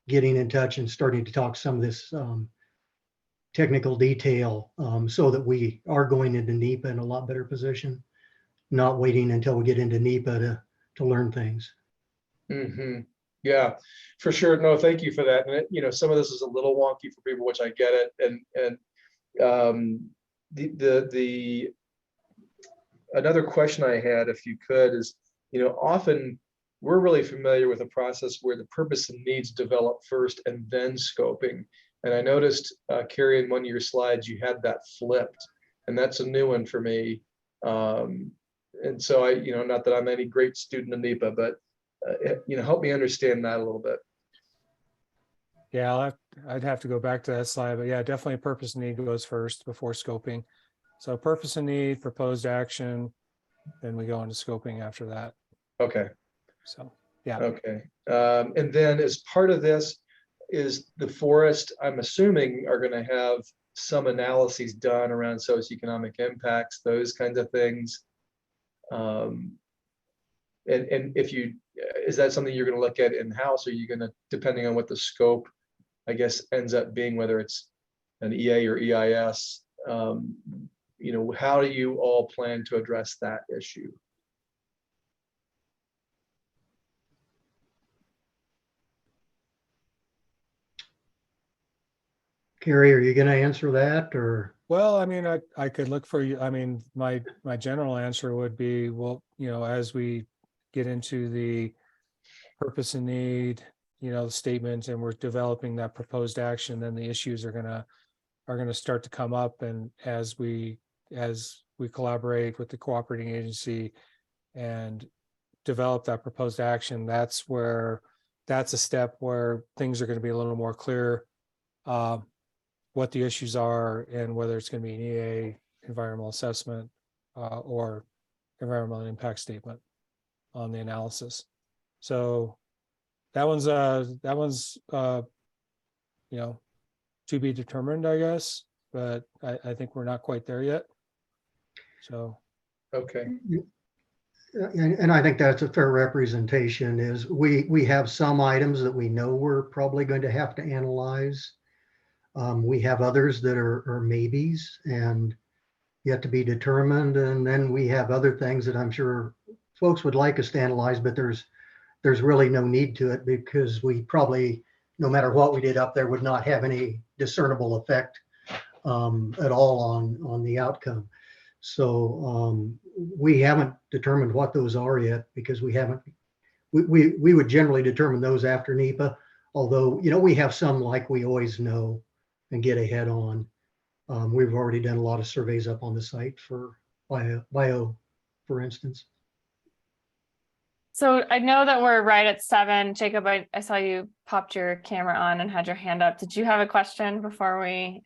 Speaker 5: getting in touch and starting to talk some of this technical detail, so that we are going into NEPA in a lot better position, not waiting until we get into NEPA to learn things.
Speaker 7: Mm-hmm. Yeah, for sure. No, thank you for that. And you know, some of this is a little wonky for people, which I get it. And the another question I had, if you could, is, you know, often we're really familiar with a process where the purpose and needs develop first and then scoping. And I noticed, Carrie, in one of your slides, you had that flipped, and that's a new one for me. And so I, you know, not that I'm any great student of NEPA, but you know, help me understand that a little bit.
Speaker 3: Yeah, I'd have to go back to that slide, but yeah, definitely purpose and need goes first before scoping. So purpose and need, proposed action, then we go into scoping after that.
Speaker 7: Okay.
Speaker 3: So, yeah.
Speaker 7: Okay. And then as part of this is the forest, I'm assuming, are going to have some analyses done around socioeconomic impacts, those kinds of things. And if you, is that something you're going to look at in-house, or are you going to, depending on what the scope, I guess, ends up being, whether it's an EA or EIS, you know, how do you all plan to address that issue?
Speaker 5: Carrie, are you going to answer that, or?
Speaker 3: Well, I mean, I could look for you. I mean, my general answer would be, well, you know, as we get into the purpose and need, you know, statement, and we're developing that proposed action, then the issues are gonna start to come up. And as we collaborate with the cooperating agency and develop that proposed action, that's a step where things are going to be a little more clear, what the issues are, and whether it's going to be an EA, environmental assessment, or environmental impact statement on the analysis. So that one's you know, to be determined, I guess, but I think we're not quite there yet. So,
Speaker 7: okay.
Speaker 5: And I think that's a fair representation. Is we have some items that we know we're probably going to have to analyze. We have others that are maybes and yet to be determined. And then we have other things that I'm sure folks would like us to analyze, but there's really no need to it, because we probably, no matter what we did up there, would not have any discernible effect at all on the outcome. So we haven't determined what those are yet, because we would generally determine those after NEPA, although, you know, we have some like we always know and get ahead on. We've already done a lot of surveys up on the site for bio, for instance.
Speaker 2: So I know that we're right at 7. Jacob, I saw you popped your camera on and had your hand up. Did you have a question before we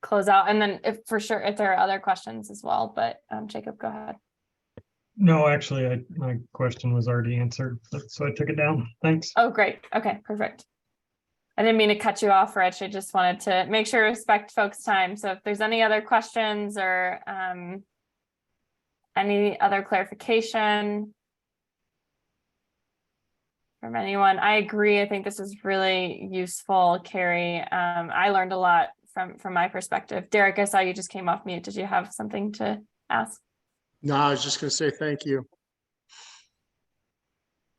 Speaker 2: close out? And then if there are other questions as well, but Jacob, go ahead.
Speaker 8: No, actually, my question was already answered, so I took it down. Thanks.
Speaker 2: Oh, great. Okay, perfect. I didn't mean to cut you off, Rich. I just wanted to make sure to respect folks' time. So if there's any other questions or any other clarification from anyone, I agree. I think this is really useful, Carrie. I learned a lot from my perspective. Derek, I saw you just came off mute. Did you have something to ask?
Speaker 4: No, I was just going to say thank you.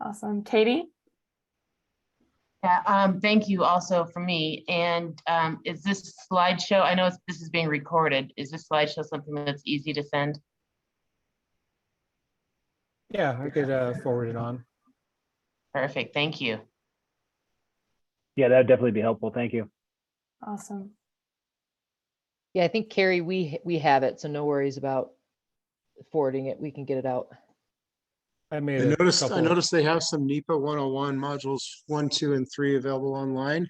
Speaker 2: Awesome. Katie?
Speaker 6: Yeah, thank you also for me. And is this slideshow, I know this is being recorded. Is this slideshow something that's easy to send?
Speaker 3: Yeah, I could forward it on.
Speaker 6: Perfect, thank you.
Speaker 9: Yeah, that would definitely be helpful. Thank you.
Speaker 2: Awesome.
Speaker 1: Yeah, I think Carrie, we have it, so no worries about forwarding it. We can get it out.
Speaker 3: I made
Speaker 4: I
Speaker 3: a
Speaker 4: noticed
Speaker 3: couple.
Speaker 4: they have some NEPA 101 modules 1, 2, and 3 available online,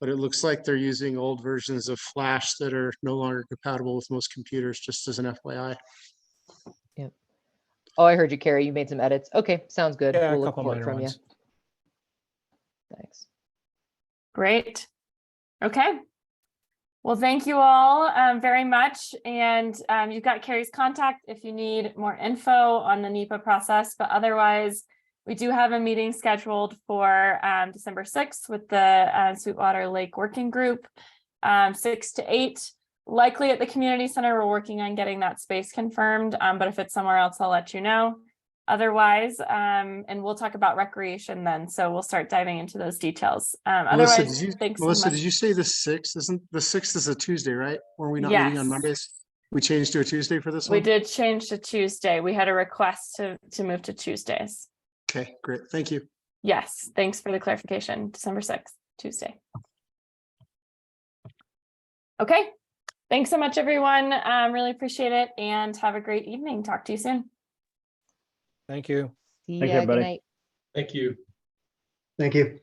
Speaker 4: but it looks like they're using old versions of Flash that are no longer compatible with most computers, just as an FYI.
Speaker 1: Yep. Oh, I heard you, Carrie. You made some edits. Okay, sounds good.
Speaker 3: Yeah,
Speaker 1: We'll
Speaker 3: a
Speaker 1: look
Speaker 3: couple
Speaker 1: for it
Speaker 3: minor
Speaker 1: from you.
Speaker 3: ones.
Speaker 1: Thanks.
Speaker 2: Great. Okay. Well, thank you all very much. And you've got Carrie's contact if you need more info on the NEPA process, but otherwise we do have a meeting scheduled for December 6th with the Sweetwater Lake Working Group, 6 to 8, likely at the community center. We're working on getting that space confirmed, but if it's somewhere else, I'll let you know. Otherwise, and we'll talk about recreation then. So we'll start diving into those details.
Speaker 4: Melissa,
Speaker 2: Otherwise, thanks so
Speaker 4: Melissa,
Speaker 2: much.
Speaker 4: did you say the 6th? Isn't the 6th is a Tuesday, right? Were we not meeting on
Speaker 2: Yes.
Speaker 4: Mondays? We changed to a Tuesday for this
Speaker 2: We
Speaker 4: one?
Speaker 2: did change to Tuesday. We had a request to move to Tuesdays.
Speaker 4: Okay, great. Thank you.
Speaker 2: Yes, thanks for the clarification. December 6th, Tuesday. Okay, thanks so much, everyone. Really appreciate it and have a great evening. Talk to you soon.
Speaker 3: Thank you.
Speaker 1: See
Speaker 9: Thanks,
Speaker 1: ya. Good
Speaker 9: everybody.
Speaker 1: night.
Speaker 7: Thank you.
Speaker 5: Thank you.